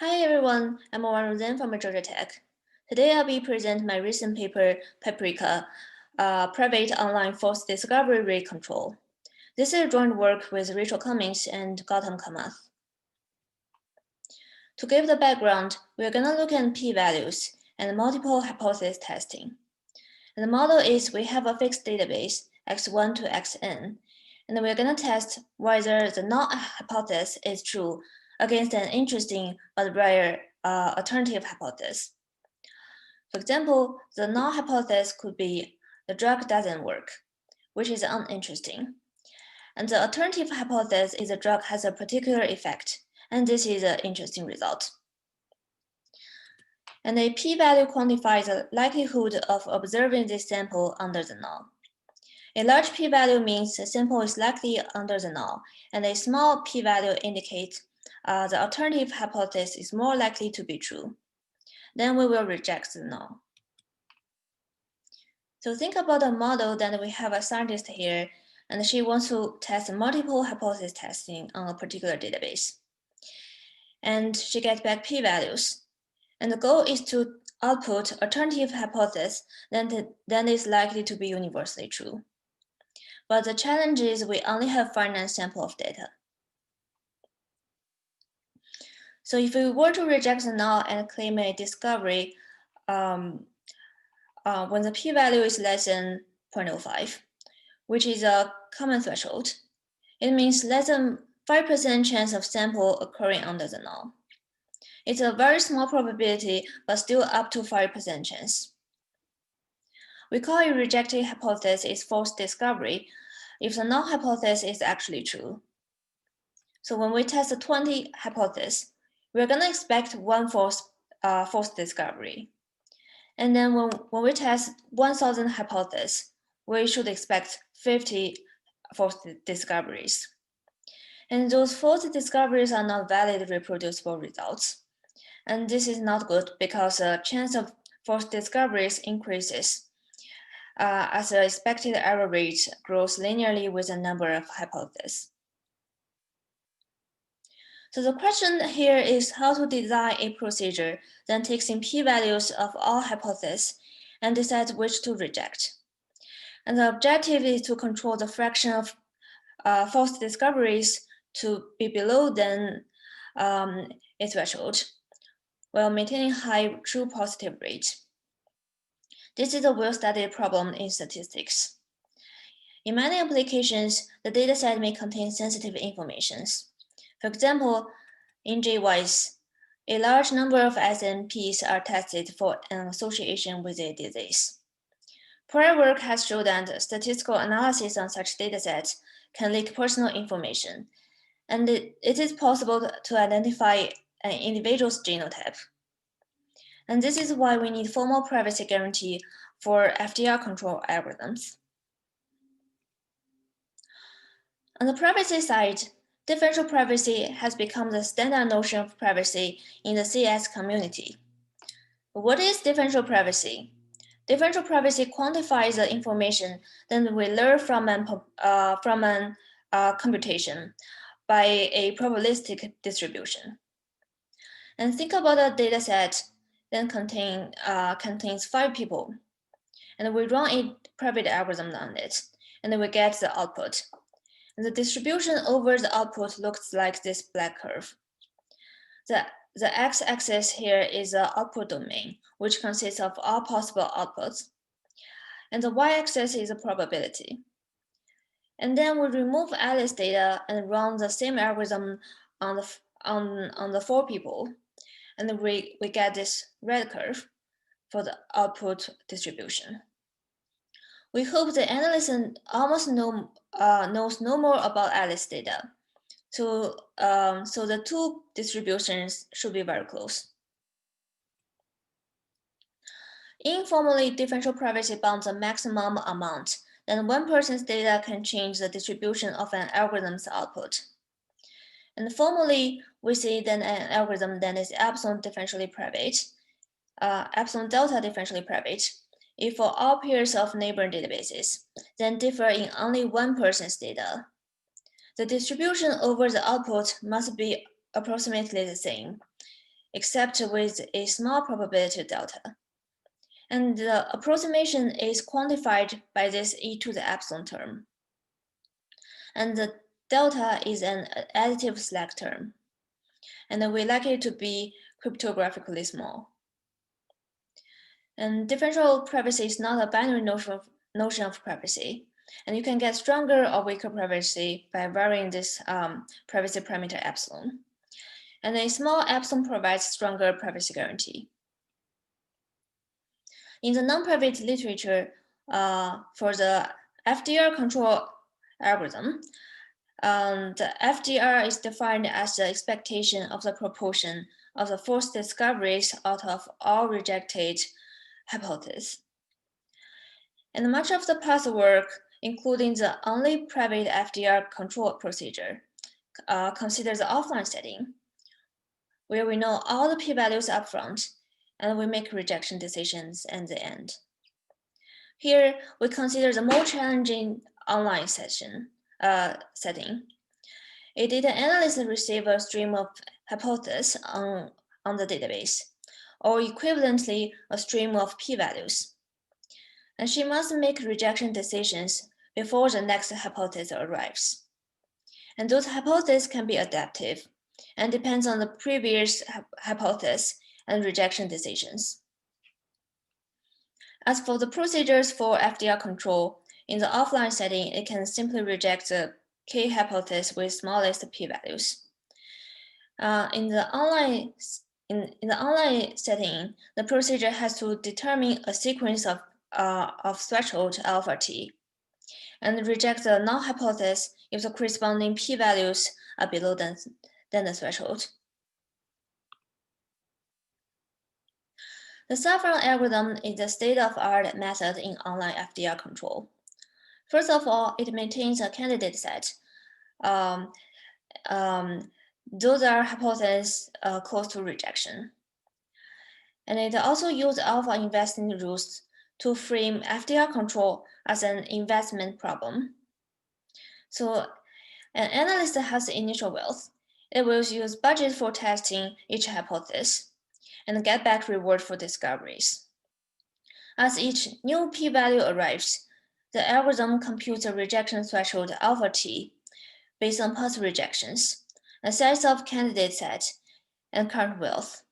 Hi everyone, I'm Wanrong Zhang from Georgia Tech. Today I'll be presenting my recent paper, PAPRIKA, Private Online False Discovery Rate Control. This is joint work with Rachel Cummings and Gautam Kamath. To give the background, we're going to look at p-values and multiple hypothesis testing. And the model is we have a fixed database, x1 to xn, and we're going to test whether the null hypothesis is true against an interesting but rare alternative hypothesis. For example, the null hypothesis could be the drug doesn't work, which is uninteresting. And the alternative hypothesis is the drug has a particular effect, and this is an interesting result. And a p-value quantifies the likelihood of observing this sample under the null. A large p-value means the sample is likely under the null, and a small p-value indicates the alternative hypothesis is more likely to be true. Then we will reject the null. So think about a model that we have a scientist here, and she wants to test multiple hypothesis testing on a particular database. And she gets back p-values. And the goal is to output alternative hypothesis that is likely to be universally true. But the challenge is we only have finite sample of data. So if we were to reject the null and claim a discovery when the p-value is less than 0.05, which is a common threshold, it means less than 5% chance of sample occurring under the null. It's a very small probability, but still up to 5% chance. We call a rejected hypothesis false discovery if the null hypothesis is actually true. So when we test 20 hypotheses, we're going to expect one false discovery. And then when we test 1,000 hypotheses, we should expect 50 false discoveries. And those false discoveries are not valid reproducible results. And this is not good because the chance of false discoveries increases as the expected error rate grows linearly with the number of hypotheses. So the question here is how to design a procedure that takes in p-values of all hypotheses and decides which to reject. And the objective is to control the fraction of false discoveries to be below than a threshold, while maintaining high true positive rate. This is a well-studied problem in statistics. In many applications, the dataset may contain sensitive information. For example, in JWISE, a large number of SNPs are tested for an association with a disease. Prior work has shown that statistical analysis on such datasets can leak personal information, and it is possible to identify an individual's genotype. And this is why we need formal privacy guarantee for FDR control algorithms. On the privacy side, differential privacy has become the standard notion of privacy in the CS community. What is differential privacy? Differential privacy quantifies the information that we learn from an computation by a probabilistic distribution. And think about a data set that contains 5 people. And we run a private algorithm on it, and then we get the output. And the distribution over the output looks like this black curve. The x-axis here is the output domain, which consists of all possible outputs. And the y-axis is the probability. And then we remove Alice data and run the same algorithm on the 4 people. And we get this red curve for the output distribution. We hope the analyst almost knows no more about Alice data. So the 2 distributions should be very close. Informally, differential privacy bounds a maximum amount. Then one person's data can change the distribution of an algorithm's output. And formally, we say that an algorithm that is epsilon differentially private, epsilon delta differentially private, if for all pairs of neighboring databases, then differ in only one person's data. The distribution over the output must be approximately the same. except with a small probability delta. And the approximation is quantified by this e to the epsilon term. And the delta is an additive slack term. And we like it to be cryptographically small. And differential privacy is not a binary notion of privacy. And you can get stronger or weaker privacy by varying this privacy parameter epsilon. And a small epsilon provides stronger privacy guarantee. In the non-private literature, for the FDR control algorithm, the FDR is defined as the expectation of the proportion of the false discoveries out of all rejected hypotheses. And much of the past work, including the only private FDR control procedure, considers the offline setting, where we know all the p-values upfront and we make rejection decisions at the end. Here, we consider the more challenging online setting. A data analyst receives a stream of hypotheses on the database, or equivalently, a stream of p-values. And she must make rejection decisions before the next hypothesis arrives. And those hypotheses can be adaptive and depends on the previous hypothesis and rejection decisions. As for the procedures for FDR control, in the offline setting, it can simply reject the K hypothesis with smallest p-values. In the online setting, the procedure has to determine a sequence of threshold alpha t, and reject the null hypothesis if the corresponding p-values are below than the threshold. The saffron algorithm is the state-of-the-art method in online FDR control. First of all, it maintains a candidate set. Those are hypotheses close to rejection. And it also uses alpha investing rules to frame FDR control as an investment problem. So an analyst has initial wealth. It will use budget for testing each hypothesis and get back reward for discoveries. As each new p-value arrives, the algorithm computes a rejection threshold alpha t based on past rejections, a size of candidate set, and current wealth.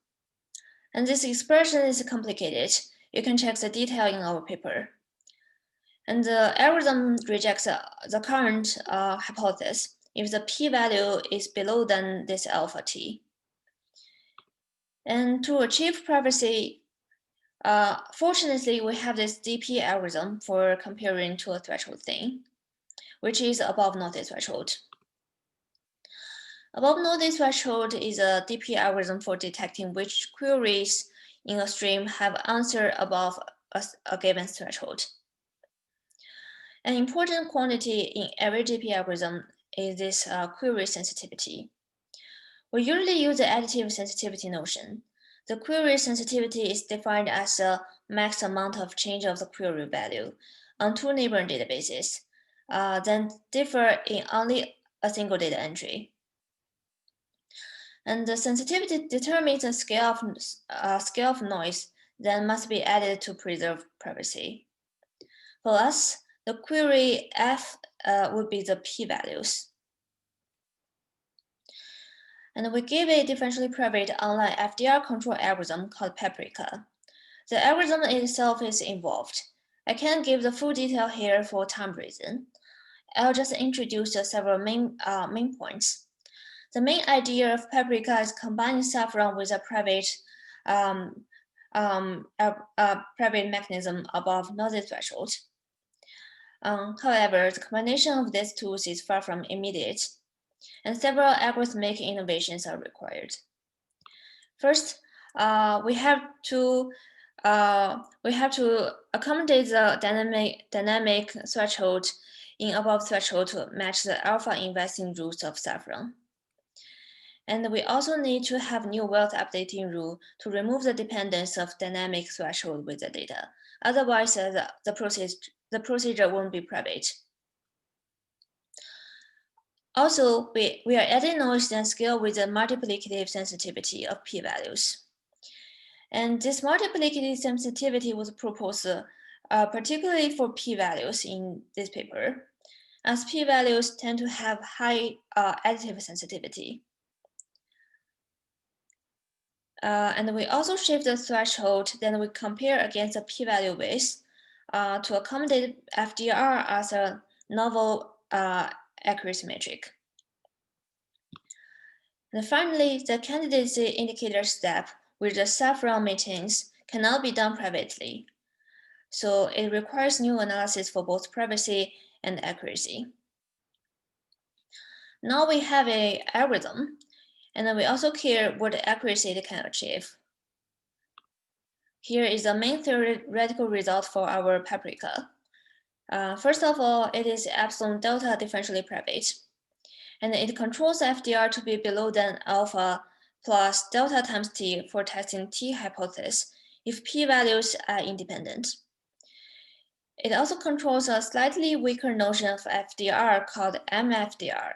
And this expression is complicated. You can check the detail in our paper. And the algorithm rejects the current hypothesis if the p-value is below than this alpha t. And to achieve privacy, fortunately, we have this DP algorithm for comparing to a threshold thing, which is above notice threshold. Above notice threshold is a DP algorithm for detecting which queries in a stream have answer above a given threshold. An important quantity in every DP algorithm is this query sensitivity. We usually use the additive sensitivity notion. The query sensitivity is defined as the max amount of change of the query value on two neighboring databases, then differ in only a single data entry. And the sensitivity determines the scale of noise that must be added to preserve privacy. For us, the query F would be the p-values. And we give a differentially private online FDR control algorithm called PAPRIKA. The algorithm itself is involved. I can't give the full detail here for time reason. I'll just introduce several main points. The main idea of PAPRIKA is combining saffron with a private mechanism above notice threshold. However, the combination of these tools is far from immediate, and several algorithmic innovations are required. First, we have to accommodate the dynamic threshold in above threshold to match the alpha investing rules of saffron. And we also need to have new wealth updating rule to remove the dependence of dynamic threshold with the data. Otherwise, the procedure won't be private. Also, we are adding noise and scale with the multiplicative sensitivity of p-values. And this multiplicative sensitivity was proposed particularly for p-values in this paper, as p-values tend to have high additive sensitivity. And we also shift the threshold, then we compare against the p-value base to accommodate FDR as a novel accuracy metric. And finally, the candidacy indicator step, which the saffron maintains, cannot be done privately. So it requires new analysis for both privacy and accuracy. Now we have an algorithm, and then we also care what accuracy it can achieve. Here is the main theoretical result for our PAPRIKA. First of all, it is epsilon delta differentially private, and it controls FDR to be below than alpha plus delta times t for testing t hypothesis if p-values are independent. It also controls a slightly weaker notion of FDR called MFDR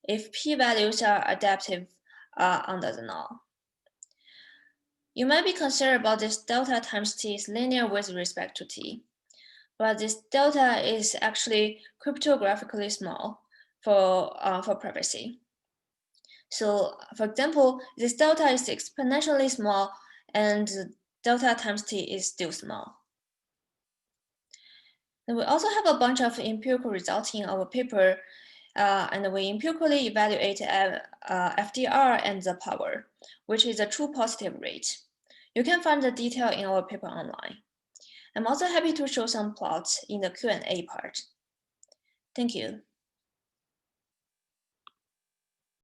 if p-values are adaptive under the null. You might be concerned about this delta times t is linear with respect to t, but this delta is actually cryptographically small for privacy. So for example, this delta is exponentially small and delta times t is still small. And we also have a bunch of empirical results in our paper, and we empirically evaluate FDR and the power, which is a true positive rate. You can find the detail in our paper online. I'm also happy to show some plots in the Q&A part. Thank you.